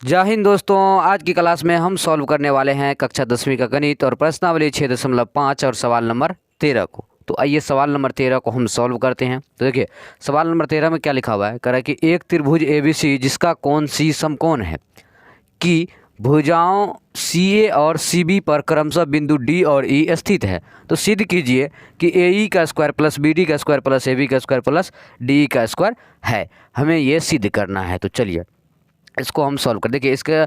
जय हिंद दोस्तों। आज की क्लास में हम सॉल्व करने वाले हैं कक्षा 10वीं का गणित और प्रश्नावली 6.5 और सवाल नंबर 13 को। तो आइए सवाल नंबर 13 को हम सॉल्व करते हैं। तो देखिए सवाल नंबर 13 में क्या लिखा हुआ है। कह रहा है कि एक त्रिभुज एबीसी जिसका कोण सी समकोण है कि भुजाओं सी ए और सी बी पर क्रमशः बिंदु डी और ई स्थित है। तो सिद्ध कीजिए कि ए ई का स्क्वायर प्लस बी डी का स्क्वायर प्लस ए बी का स्क्वायर प्लस डी ई का स्क्वायर है। हमें ये सिद्ध करना है। तो चलिए इसको हम सॉल्व कर देखिए। इसके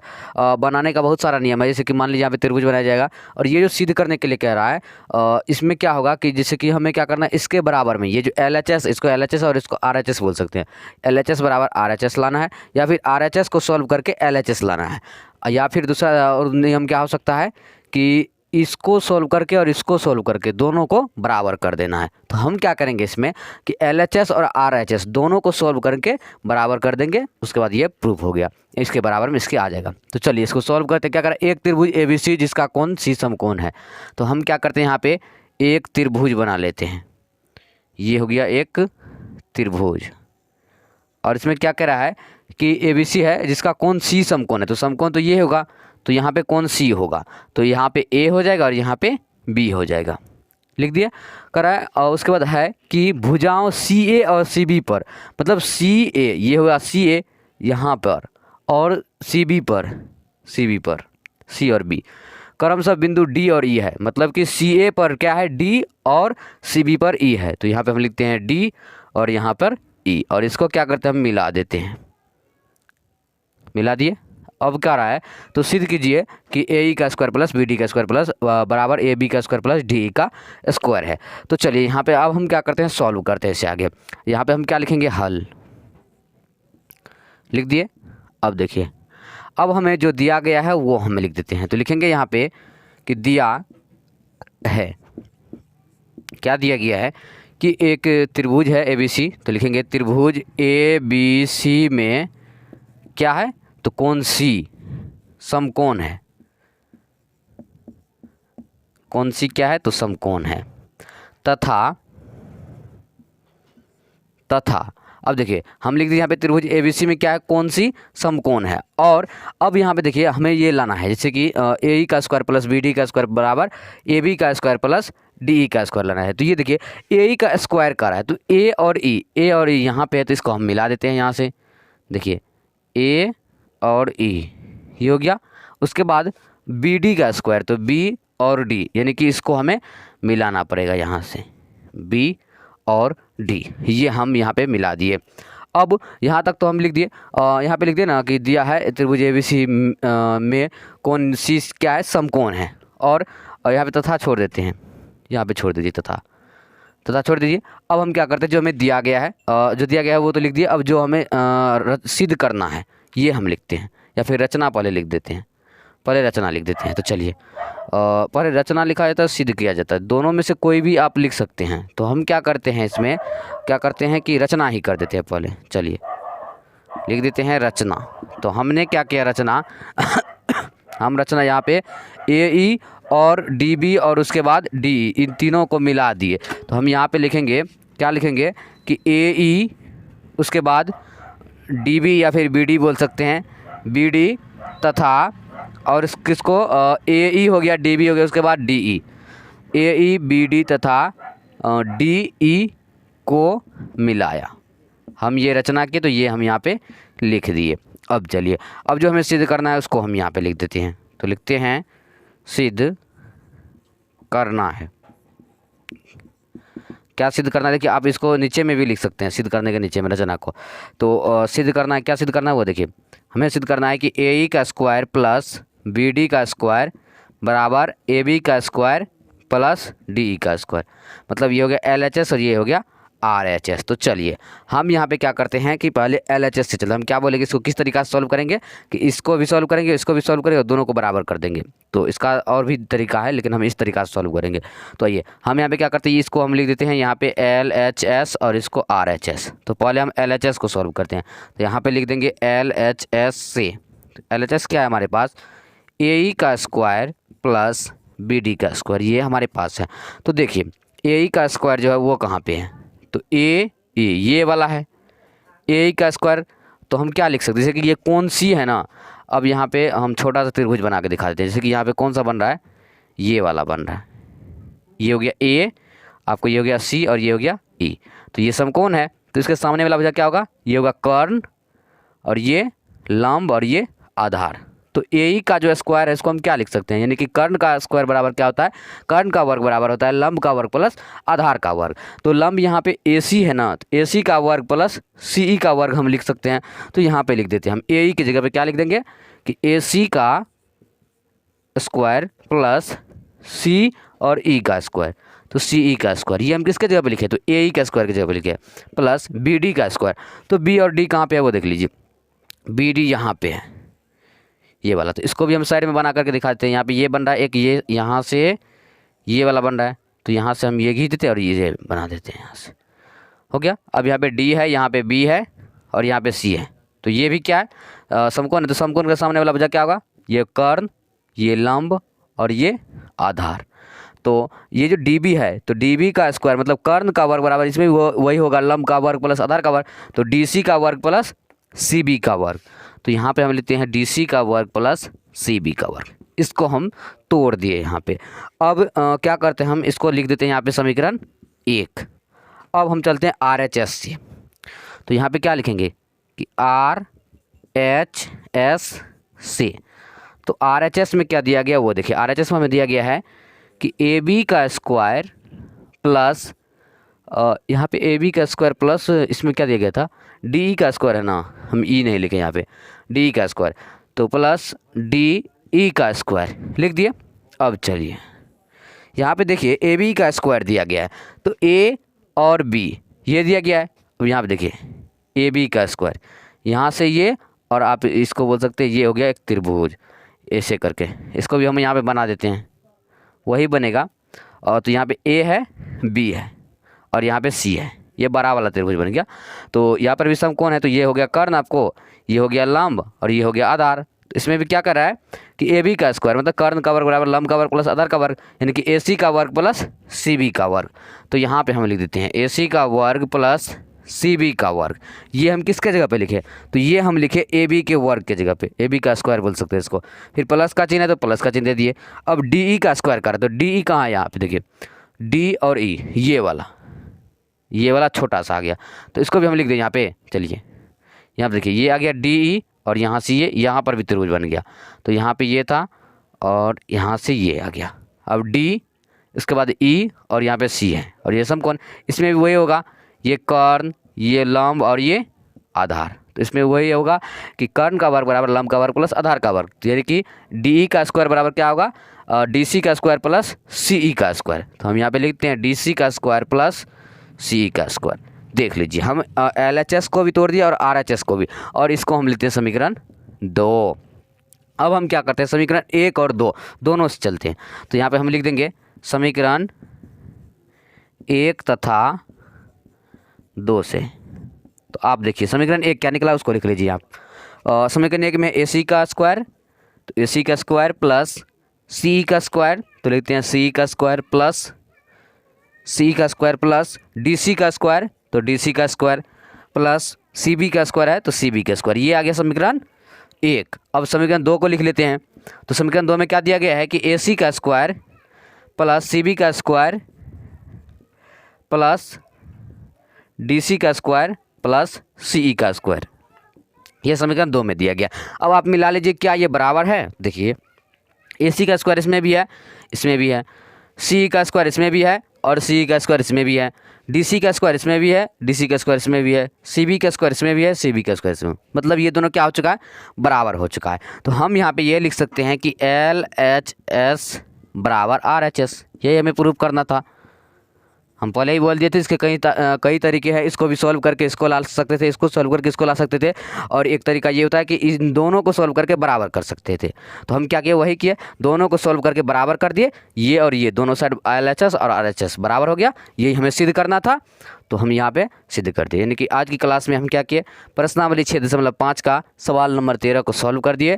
बनाने का बहुत सारा नियम है। जैसे कि मान लीजिए यहाँ पे त्रिभुज बनाया जाएगा और ये जो सिद्ध करने के लिए कह रहा है इसमें क्या होगा कि जैसे कि हमें क्या करना है, इसके बराबर में ये जो LHS, इसको LHS और इसको RHS बोल सकते हैं। LHS बराबर RHS लाना है या फिर RHS को सॉल्व करके LHS लाना है, या फिर दूसरा और नियम क्या हो सकता है कि इसको सॉल्व करके और इसको सॉल्व करके दोनों को बराबर कर देना है। तो हम क्या करेंगे इसमें कि LHS और RHS दोनों को सॉल्व करके बराबर कर देंगे। उसके बाद ये प्रूफ हो गया, इसके बराबर में इसके आ जाएगा। तो चलिए इसको सॉल्व करते हैं। क्या करें, एक त्रिभुज ABC जिसका कोण सी समकोण है। तो हम क्या करते हैं, यहाँ पे एक त्रिभुज बना लेते हैं। ये हो गया एक त्रिभुज और इसमें क्या कह रहा है कि ABC है जिसका कोण सी समकोण है। तो समकोण तो ये होगा, तो यहाँ पे कोण सी होगा, तो यहाँ पे A हो जाएगा और यहाँ पे B हो जाएगा। लिख दिया करा है। और उसके बाद है कि भुजाओं CA और CB पर, मतलब CA ये होगा CA यहाँ पर और CB पर C और B क्रमशः बिंदु D और E है। मतलब कि CA पर क्या है D और CB पर E है। तो यहाँ पे हम लिखते हैं D और यहाँ पर E और इसको क्या करते हैं, हम मिला देते हैं। मिला दिए। अब क्या रहा है, तो सिद्ध कीजिए कि ए ई का स्क्वायर प्लस बी डी का स्क्वायर प्लस बराबर ए बी का स्क्वायर प्लस डी ई का स्क्वायर है। तो चलिए यहाँ पे अब हम क्या करते हैं, सॉल्व करते हैं इसे आगे। यहाँ पे हम क्या लिखेंगे, हल लिख दिए। अब देखिए अब हमें जो दिया गया है वो हमें लिख देते हैं। तो लिखेंगे यहाँ पे कि दिया है, क्या दिया गया है कि एक त्रिभुज है ABC। तो लिखेंगे त्रिभुज ABC में क्या है, तो कोण C समकोण है। कोण C क्या है, तो समकोण है। तथा अब देखिए हम लिख दिए यहाँ पे त्रिभुज ABC में क्या है, कोण C समकोण है। और अब यहाँ पे देखिए हमें ये लाना है, जैसे कि AE का स्क्वायर प्लस BD का स्क्वायर बराबर AB का स्क्वायर प्लस DE का स्क्वायर लाना है। तो ये देखिए AE का स्क्वायर कर रहा है, तो A और E यहाँ पे है, तो इसको हम मिला देते हैं यहाँ से। देखिए A और E ये हो गया। उसके बाद BD का स्क्वायर, तो B और D यानी कि इसको हमें मिलाना पड़ेगा यहाँ से, B और D ये हम यहाँ पे मिला दिए। अब यहाँ तक तो हम लिख दिए। यहाँ पे लिख दिए ना कि दिया है त्रिभुज ABC में कोण C क्या है, समकोण है। और यहाँ पे तथा छोड़ देते हैं, यहाँ पे छोड़ दीजिए तथा छोड़ दीजिए। अब हम क्या करते हैं, जो हमें दिया गया है जो दिया गया है वो तो लिख दिए। अब जो हमें सिद्ध करना है ये हम लिखते हैं, या फिर रचना पहले लिख देते हैं, पहले रचना लिख देते हैं। तो चलिए पहले रचना लिखा जाता है, सिद्ध किया जाता है, दोनों में से कोई भी आप लिख सकते हैं। तो हम क्या करते हैं, इसमें क्या करते हैं कि रचना ही कर देते हैं पहले। चलिए लिख देते हैं रचना। तो हमने क्या किया, रचना हम रचना यहाँ पे AE और DB और उसके बाद DE इन तीनों को मिला दिए। तो हम यहाँ पे लिखेंगे, क्या लिखेंगे कि AE उसके बाद DB या फिर BD बोल सकते हैं, BD तथा और किसको AE हो गया, DB हो गया, उसके बाद DE, AE BD तथा DE को मिलाया। हम ये रचना किए, तो ये हम यहाँ पे लिख दिए। अब चलिए अब जो हमें सिद्ध करना है उसको हम यहाँ पे लिख देते हैं। तो लिखते हैं सिद्ध करना है। क्या सिद्ध करना है, देखिए आप इसको नीचे में भी लिख सकते हैं, सिद्ध करने के नीचे में रचना को। तो सिद्ध करना है, क्या सिद्ध करना है वो देखिए। हमें सिद्ध करना है कि AE का स्क्वायर प्लस BD का स्क्वायर बराबर AB का स्क्वायर प्लस DE का स्क्वायर। मतलब ये हो गया LHS और ये हो गया RHS। तो चलिए हम यहाँ पे क्या करते हैं कि पहले LHS से चलो, हम क्या बोलेंगे इसको किस तरीका से सॉल्व करेंगे कि इसको भी सॉल्व करेंगे, इसको भी सॉल्व करेंगे और दोनों को बराबर कर देंगे। तो इसका और भी तरीका है, लेकिन हम इस तरीका से सॉल्व करेंगे। तो आइए हम यहाँ पे क्या करते हैं, इसको हम लिख देते हैं यहाँ पे LHS और इसको RHS। तो पहले हम LHS को सॉल्व करते हैं। तो यहाँ पे लिख देंगे LHS से, LHS क्या है हमारे पास, AE का स्क्वायर प्लस BD का स्क्वायर, ये हमारे पास है। तो देखिए AE का स्क्वायर जो है वो कहाँ पे है, तो AE ये वाला है AE का स्क्वायर। तो हम क्या लिख सकते हैं, जैसे कि ये कोण C है ना, अब यहाँ पे हम छोटा सा त्रिभुज बना के दिखा देते हैं। जैसे कि यहाँ पे कौन सा बन रहा है, ये वाला बन रहा है, ये हो गया ए, आपको ये हो गया सी और ये हो गया ई। तो ये समकोण है, तो इसके सामने वाला भुजा क्या होगा, ये होगा कर्ण और ये लंब और ये आधार। तो ए ई का जो स्क्वायर है इसको हम क्या लिख सकते हैं, यानी कि कर्ण का स्क्वायर बराबर क्या होता है, कर्ण का वर्ग बराबर होता है लंब का वर्ग प्लस आधार का वर्ग। तो लंब यहाँ पे ए सी है ना, तो ए सी का वर्ग प्लस सी ई का वर्ग हम लिख सकते हैं। तो यहाँ पे लिख देते हैं हम ए ई की जगह पे क्या लिख देंगे कि ए सी का स्क्वायर प्लस सी और ई का स्क्वायर। तो सी ई का स्क्वायर ये हम किसके जगह पे लिखे, तो ए ई का स्क्वायर की जगह पे लिखे, प्लस बी डी का स्क्वायर। तो बी और डी कहाँ पे है वो देख लीजिए, बी डी यहाँ पे है ये वाला। तो इसको भी हम साइड में बना करके दिखाते हैं। यहाँ पे ये बन रहा है एक, ये यहाँ से ये वाला बन रहा है, तो यहाँ से हम ये खींच देते हैं और ये बना देते हैं, यहाँ से हो गया। अब यहाँ पे डी है, यहाँ पे बी है और यहाँ पे सी है। तो ये भी क्या है, समकोण है। तो समकोण के सामने वाला भुजा क्या होगा, ये कर्ण, ये लंब और ये आधार। तो ये जो डी बी है, तो डी बी का स्क्वायर मतलब कर्ण का वर्ग बराबर इसमें भी वही होगा लंब का वर्ग प्लस आधार का वर्ग। तो डी सी का वर्ग प्लस सी बी का वर्ग। तो यहाँ पे हम लेते हैं डी सी का वर्ग प्लस सी बी का वर्ग। इसको हम तोड़ दिए यहाँ पे। अब क्या करते हैं, हम इसको लिख देते हैं यहाँ पे समीकरण 1। अब हम चलते हैं आर एच एस से। तो यहाँ पे क्या लिखेंगे कि आर एच एस से। तो आर एच एस में क्या दिया गया वो देखिए, आर एच एस में हमें दिया गया है कि ए बी का स्क्वायर प्लस यहाँ पे ए बी का स्क्वायर प्लस इसमें क्या दिया गया था, डी ई का स्क्वायर है ना, हम ई नहीं लिखे यहाँ पे, डी ई का स्क्वायर, तो प्लस डी ई का स्क्वायर लिख दिए। अब चलिए यहाँ पे देखिए ए बी का स्क्वायर दिया गया है, तो ए और बी ये दिया गया है। अब यहाँ पे देखिए ए बी का स्क्वायर, यहाँ से ये, और आप इसको बोल सकते हैं ये हो गया एक त्रिभुज, ऐसे करके इसको भी हम यहाँ पे बना देते हैं, वही बनेगा। और तो यहाँ पे ए है, बी है और यहाँ पे सी है, ये बड़ा वाला त्रिभुज बन गया। तो यहाँ पर भी समकोण है, तो ये हो गया कर्ण आपको, ये हो गया लंब और ये हो गया आधार। तो इसमें भी क्या कर रहा है कि ए बी का स्क्वायर मतलब कर्ण का वर्ग बराबर लंब का वर्ग प्लस आधार का वर्ग, यानी कि ए सी का वर्ग प्लस सी बी का वर्ग। तो यहाँ पे हम लिख देते हैं ए सी का वर्ग प्लस सी बी का वर्ग। ये हम किसके जगह पे लिखे, तो ये हम लिखे ए बी के वर्ग के जगह पे, ए बी का स्क्वायर बोल सकते हैं इसको। फिर प्लस का चिन्ह है तो प्लस का चिन्ह दे दिए। अब डी ई का स्क्वायर कर, तो डी ई कहाँ है, यहाँ पे देखिए डी और ई, ये वाला छोटा सा आ गया, तो इसको भी हम लिख दें यहाँ पे। चलिए यहाँ पे देखिए ये आ गया डी ई और यहाँ से ये, यहाँ पर भी त्रिभुज बन गया। तो यहाँ पे ये था और यहाँ से ये आ गया। अब डी, इसके बाद ई और यहाँ पे सी है और ये समकोण, इसमें भी वही होगा, ये कर्ण, ये लंब और ये आधार। तो इसमें वही होगा कि कर्ण का वर्ग बराबर लंब का वर्ग प्लस आधार का वर्ग, यानी कि डी ई का स्क्वायर बराबर क्या होगा, डी सी का स्क्वायर प्लस सी ई का स्क्वायर। तो हम यहाँ पे लिखते हैं डी सी का स्क्वायर प्लस सी ई का स्क्वायर। देख लीजिए हम एल एच एस को भी तोड़ दिया और आर एच एस को भी, और इसको हम लेते हैं समीकरण 2। अब हम क्या करते हैं, समीकरण 1 और 2 दोनों से चलते हैं। तो यहाँ पे हम लिख देंगे समीकरण 1 तथा 2 से। तो आप देखिए समीकरण 1 क्या निकला उसको लिख लीजिए आप। समीकरण 1 में ए सी का स्क्वायर, तो ए सी का स्क्वायर प्लस सी का स्क्वायर, तो लिखते हैं सी का स्क्वायर प्लस सी का स्क्वायर प्लस डी सी का स्क्वायर, तो डी सी का स्क्वायर प्लस सी बी का स्क्वायर है तो सी बी का स्क्वायर। ये आ गया समीकरण 1। अब समीकरण 2 को लिख लेते हैं। तो समीकरण 2 में क्या दिया गया है कि ए सी का स्क्वायर प्लस सी बी का स्क्वायर प्लस डी सी का स्क्वायर प्लस सी ई का स्क्वायर, ये समीकरण 2 में दिया गया। अब आप मिला लीजिए क्या ये बराबर है। देखिए ए सी का स्क्वायर इसमें भी है, इसमें भी है, सी का स्क्वायर इसमें भी है और सी का स्क्वायर इसमें भी है, डी सी का स्क्वायर इसमें भी है, डी सी का स्क्वायर इसमें भी है, सी बी का स्क्वायर इसमें भी है, सी बी का स्क्वायर इसमें, मतलब ये दोनों क्या हो चुका है, बराबर हो चुका है। तो हम यहाँ पे ये लिख सकते हैं कि एल एच एस बराबर आर एच एस, यही हमें प्रूव करना था। हम पहले ही बोल दिए थे इसके कई तरीके हैं, इसको भी सॉल्व करके इसको ला सकते थे, इसको सॉल्व करके इसको ला सकते थे, और एक तरीका ये होता है कि इन दोनों को सॉल्व करके बराबर कर सकते थे। तो हम क्या किए, वही किए, दोनों को सॉल्व करके बराबर कर दिए, ये और ये दोनों साइड एल एच एस और आर एच एस बराबर हो गया। यही हमें सिद्ध करना था, तो हम यहाँ पे सिद्ध कर दिए। यानी कि आज की क्लास में हम क्या किए, प्रश्नावली 6.5 का सवाल नंबर 13 को सॉल्व कर दिए।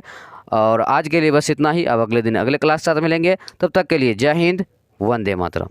और आज के लिए बस इतना ही। अब अगले दिन अगले क्लास के साथ मिलेंगे, तब तक के लिए जय हिंद, वंदे मातरम।